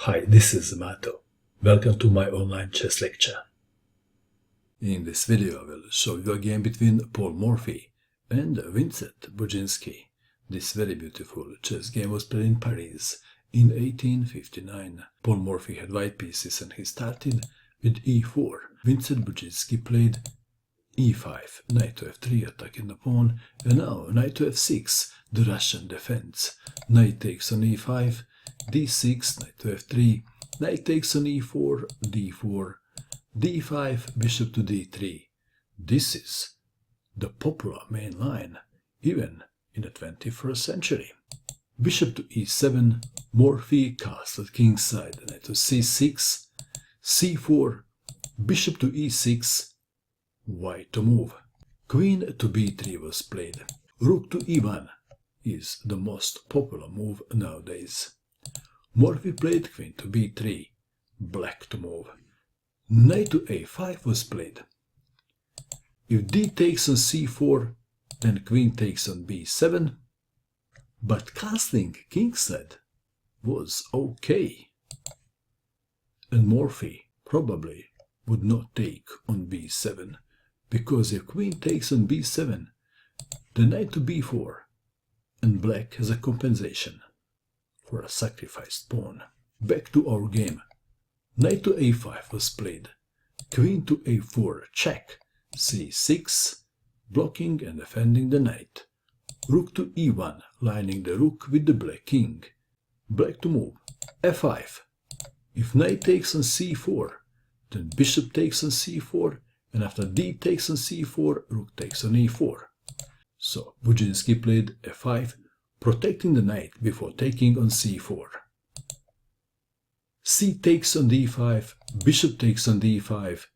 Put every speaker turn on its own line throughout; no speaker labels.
Hi, this is Mato. Welcome to my online chess lecture. In this video I will show you a game between Paul Morphy and Wincenty Budzinski. This very beautiful chess game was played in Paris in 1859. Paul Morphy had white pieces and he started with e4. Wincenty Budzinski played e5, knight to f3, attacking the pawn, and now knight to f6, the Russian defense. Knight takes on e5, d6, knight to f3, knight takes on e4, d4, d5, bishop to d3. This is the popular main line, even in the 21st century. Bishop to e7, Morphy castle kingside, knight to c6, c4, bishop to e6, white to move. Queen to b3 was played. Rook to e1 is the most popular move nowadays. Morphy played queen to b3, black to move. Knight to a5 was played. If d takes on c4, then queen takes on b7, but castling kingside was okay. And Morphy probably would not take on b7, because if queen takes on b7, the knight to b4, and black has a compensation for a sacrificed pawn. Back to our game. Knight to a5 was played. Queen to a4, check. c6, blocking and defending the knight. Rook to e1, lining the rook with the black king. Black to move. f5. If knight takes on c4, then bishop takes on c4, and after d takes on c4, rook takes on e4. So Budzinski played f5, protecting the knight before taking on c4. c takes on d5, bishop takes on d5,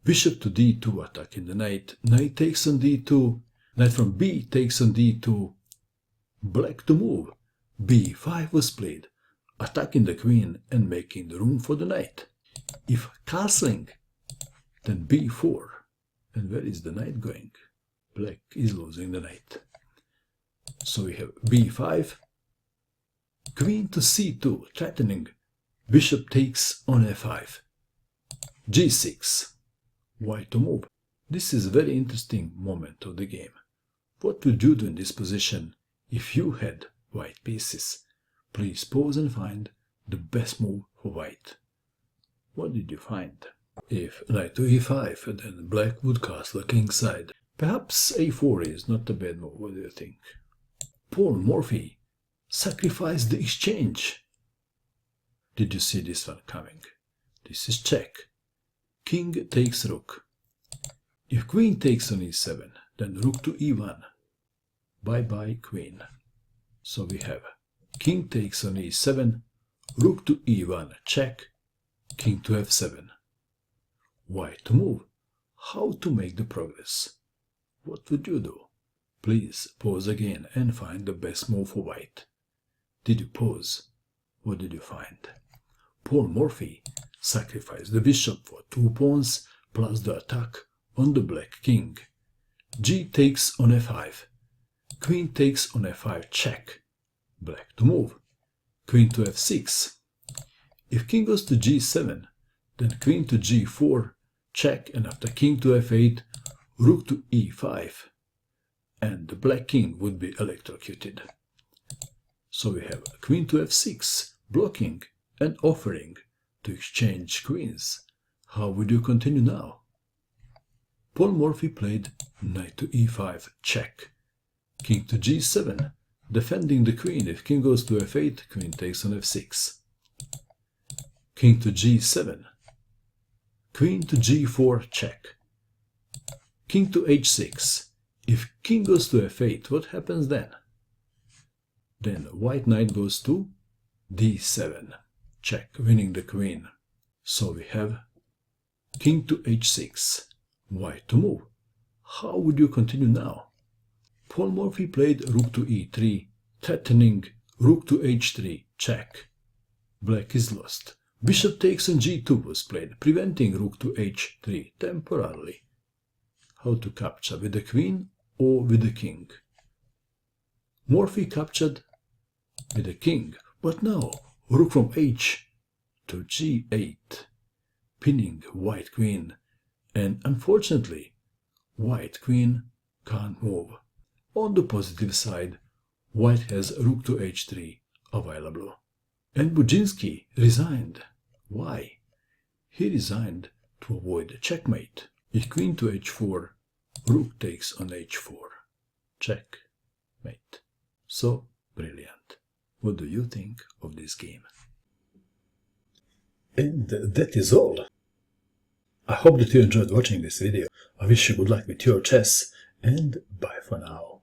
bishop to d2, attacking the knight, knight takes on d2, knight from b takes on d2, black to move, b5 was played, attacking the queen and making the room for the knight. If castling, then b4, and where is the knight going? Black is losing the knight. So we have b5, queen to c2, threatening, bishop takes on f5, g6, white to move. This is a very interesting moment of the game. What would you do in this position if you had white pieces? Please pause and find the best move for white. What did you find? If knight to e5, then black would castle kingside. Perhaps a4 is not a bad move. What do you think? Paul Morphy sacrificed the exchange. Did you see this one coming? This is check. King takes rook. If queen takes on e7, then rook to e1. Bye-bye queen. So we have king takes on e7, rook to e1, check, king to f7. White to move. How to make the progress? What would you do? Please pause again and find the best move for white. Did you pause? What did you find? Paul Morphy sacrificed the bishop for 2 pawns plus the attack on the black king. G takes on f5. Queen takes on f5, check. Black to move. Queen to f6. If king goes to g7, then queen to g4, check, and after king to f8, rook to e5, and the black king would be electrocuted. So we have queen to f6, blocking and offering to exchange queens. How would you continue now? Paul Morphy played knight to e5, check. King to g7, defending the queen. If king goes to f8, queen takes on f6. King to g7, queen to g4, check. King to h6. If king goes to f8, what happens then? Then white knight goes to d7, check, winning the queen. So we have king to h6, white to move. How would you continue now? Paul Morphy played rook to e3, threatening rook to h3, check. Black is lost. Bishop takes on g2 was played, preventing rook to h3 temporarily. How to capture, with the queen or with the king? Morphy captured with the king, but now rook from h to g8, pinning white queen, and unfortunately, white queen can't move. On the positive side, white has rook to h3 available. And Budzinski resigned. Why? He resigned to avoid checkmate. If queen to h4, rook takes on h4. Checkmate. So brilliant. What do you think of this game? And that is all. I hope that you enjoyed watching this video. I wish you good luck with your chess, and bye for now.